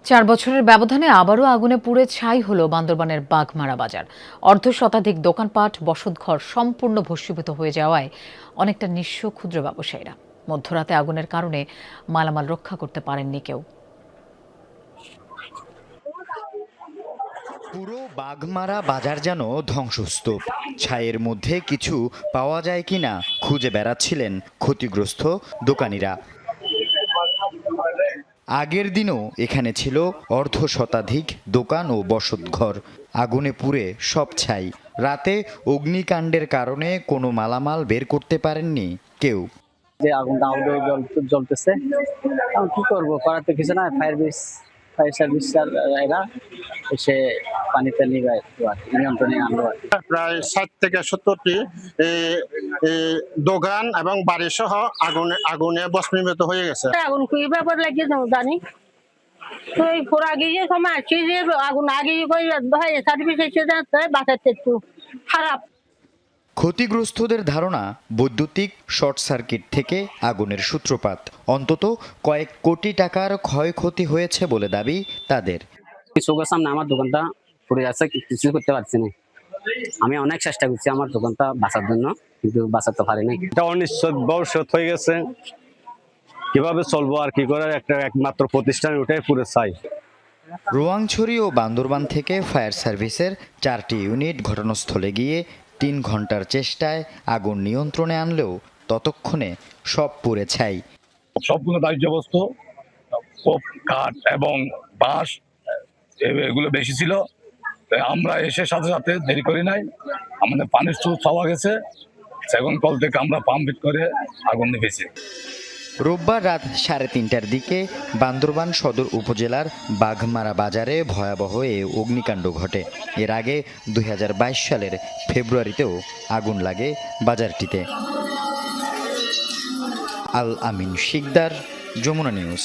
4 বছরের ব্যবধানে আবারও আগুনে পুড়ে ছাই হলো বান্দরবানের বাঘমারা বাজার। অর্ধশতাধিক দোকানপাট, বসতঘর সম্পূর্ণ ভস্মীভূত হয়ে যাওয়ায় অনেকটা নিঃস্ব ক্ষুদ্র ব্যবসায়ীরা। মধ্যরাতে আগুনের কারণে মালামাল রক্ষা করতে পারেননি কেউ। পুরো বাঘমারা বাজার যেন ধ্বংসস্তূপ। ছাইয়ের মধ্যে কিছু পাওয়া যায় কিনা খুঁজে বেড়াচ্ছিলেন ক্ষতিগ্রস্ত দোকানিরা। আগের দিনও এখানে ছিল অর্ধশতাধিক দোকান ও বসতঘর। আগুনে পুড়ে সব ছাই। রাতে অগ্নিকাণ্ডের কারণে কোনো মালামাল বের করতে পারেননি কেউ। যে আগুনটা জ্বলতেছে, কি করবো, করার তো কিছু না। ফায়ার সার্ভিস এরা এসে পানিতে নিভায় নিয়ন্ত্রণে আনলো। প্রায় 60 থেকে 70টি দোকান এবং বাড়ি সহ আগুনে ভস্মীভূত হয়ে গেছে। আগুন কি ব্যাপার লাগিয়ে জানি তো এই ফোর আগে যে সময় আসছে যে আগুন আগে সার্ভিস এসে যাচ্ছে বাঁচাতে একটু খারাপ। ক্ষতিগ্রস্তদের ধারণা বৈদ্যুতিক শর্ট সার্কিট থেকে আগুনের সূত্রপাত। অন্তত কয়েক কোটি টাকার ক্ষয়ক্ষতি হয়েছে বলে দাবি তাদের। চোখের সামনে আমার দোকানটা পুড়ে যাচ্ছে, কিছু করতে পারছি না। আমি অনেক চেষ্টা করছি আমার দোকানটা বাঁচার জন্য, কিন্তু বাঁচাতে পারি নাই। এটা অনিশ্চিত ভবিষ্যৎ হয়ে গেছে, কিভাবে চলবো আর কি করে, একটা একমাত্র প্রতিষ্ঠান ওটাই পুরো চাই। রোয়াংছড়ি ও বান্দরবান থেকে ফায়ার সার্ভিসের 4টি ইউনিট ঘটনাস্থলে গিয়ে 3 ঘন্টার চেষ্টায় আগুন নিয়ন্ত্রণে আনলেও ততক্ষণে সব পুড়ে ছাই। সবগুলো দাহ্য বস্তু, কাঠ এবং বাঁশ এগুলো বেশি ছিল। আমরা এসে সাথে সাথে দেরি করি নাই, আমাদের পানির স্রোত পাওয়া গেছে, সেগুন কল থেকে আমরা পাম্প করে আগুন নিভেছি। রোববার রাত 3:30টার দিকে বান্দরবান সদর উপজেলার বাঘমারা বাজারে ভয়াবহ এ অগ্নিকাণ্ড ঘটে। এর আগে 2022 সালের ফেব্রুয়ারিতেও আগুন লাগে বাজারটিতে। আল আমিন শিকদার, যমুনা নিউজ।